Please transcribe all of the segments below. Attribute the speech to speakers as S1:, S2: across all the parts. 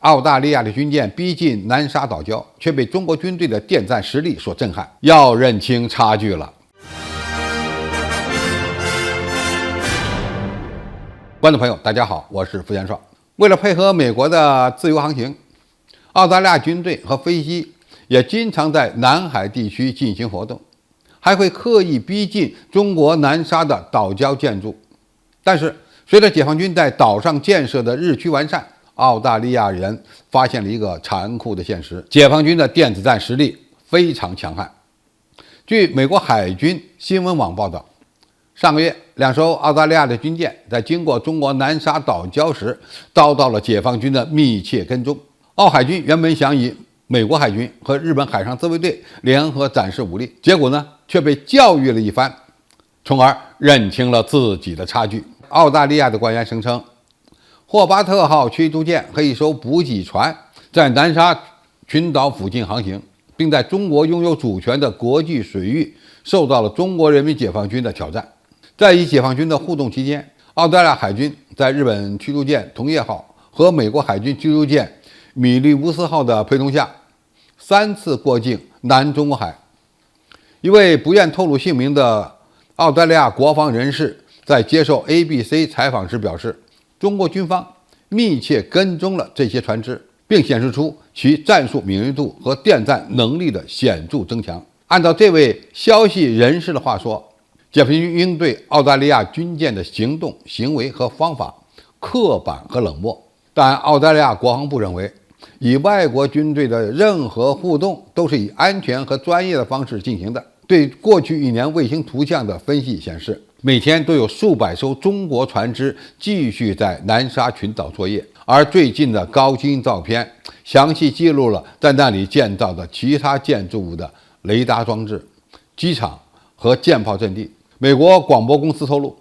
S1: 澳大利亚的军舰逼近南沙岛礁，却被中国军队的电战实力所震撼，要认清差距了。观众朋友，大家好，我是付建爽。为了配合美国的自由航行，澳大利亚军队和飞机也经常在南海地区进行活动，还会刻意逼近中国南沙的岛礁建筑。但是，随着解放军在岛上建设的日趋完善，澳大利亚人发现了一个残酷的现实：解放军的电子战实力非常强悍。据美国海军新闻网报道，上个月2艘澳大利亚的军舰在经过中国南沙岛礁时，遭到了解放军的密切跟踪。澳海军原本想以美国海军和日本海上自卫队联合展示武力，结果呢却被教育了一番，从而认清了自己的差距。澳大利亚的官员声称，霍巴特号驱逐舰和一艘补给船在南沙群岛附近航行，并在中国拥有主权的国际水域受到了中国人民解放军的挑战。在与解放军的互动期间，澳大利亚海军在日本驱逐舰桐叶号和美国海军驱逐舰米利乌斯号的陪同下3次过境南中国海。一位不愿透露姓名的澳大利亚国防人士在接受 ABC 采访时表示，中国军方密切跟踪了这些船只，并显示出其战术敏锐度和电战能力的显著增强。按照这位消息人士的话说，解放军应对澳大利亚军舰的行动、行为和方法刻板和冷漠，但澳大利亚国防部认为，与外国军队的任何互动都是以安全和专业的方式进行的。对过去1年卫星图像的分析显示，每天都有数百艘中国船只继续在南沙群岛作业，而最近的高清照片详细记录了在那里建造的其他建筑物的雷达装置、机场和舰炮阵地。美国广播公司透露，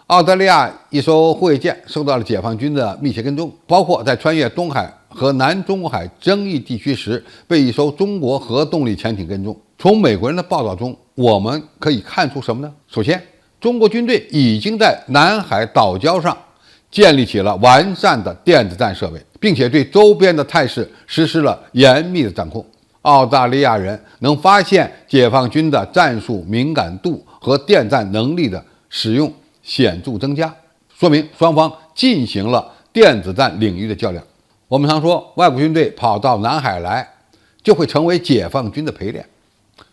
S1: 澳大利亚一艘护卫舰受到了解放军的密切跟踪，包括在穿越东海和南中国海争议地区时被一艘中国核动力潜艇跟踪。从美国人的报道中，我们可以看出什么呢？首先，中国军队已经在南海岛礁上建立起了完善的电子战设备，并且对周边的态势实施了严密的掌控。澳大利亚人能发现解放军的战术敏感度和电战能力的使用显著增加，说明双方进行了电子战领域的较量。我们常说，外国军队跑到南海来，就会成为解放军的陪练，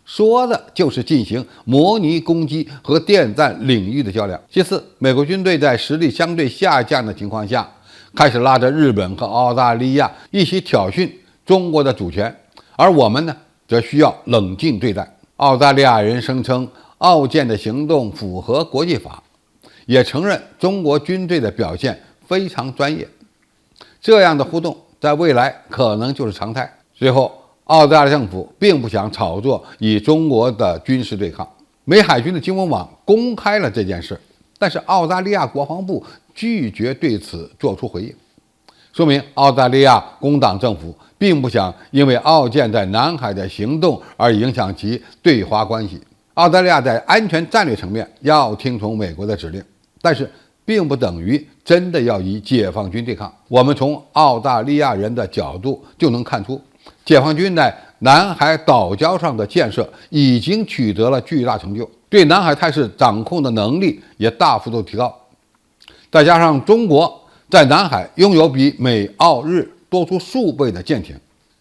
S1: 说的就是进行模拟攻击和电战领域的较量。其次，美国军队在实力相对下降的情况下，开始拉着日本和澳大利亚一起挑衅中国的主权，而我们呢，则需要冷静对待。澳大利亚人声称澳舰的行动符合国际法，也承认中国军队的表现非常专业。这样的互动在未来可能就是常态。最后，澳大利亚政府并不想炒作与中国的军事对抗，美海军的新闻网公开了这件事，但是澳大利亚国防部拒绝对此做出回应，说明澳大利亚工党政府并不想因为澳舰在南海的行动而影响其对华关系。澳大利亚在安全战略层面要听从美国的指令，但是并不等于真的要与解放军对抗。我们从澳大利亚人的角度就能看出，解放军在南海岛礁上的建设已经取得了巨大成就，对南海态势掌控的能力也大幅度提高。再加上中国在南海拥有比美澳日多出数倍的舰艇，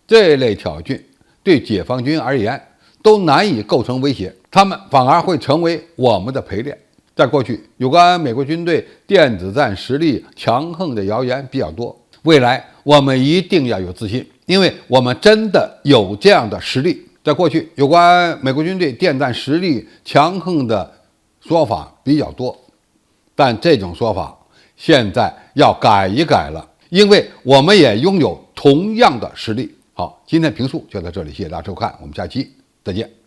S1: 这类挑衅对解放军而言都难以构成威胁，他们反而会成为我们的陪练。在过去，有关美国军队电子战实力强横的谣言比较多，未来我们一定要有自信，因为我们真的有这样的实力。在过去，有关美国军队电战实力强横的说法比较多，但这种说法现在要改一改了，因为我们也拥有同样的实力。好，今天评述就到这里，谢谢大家收看，我们下期再见。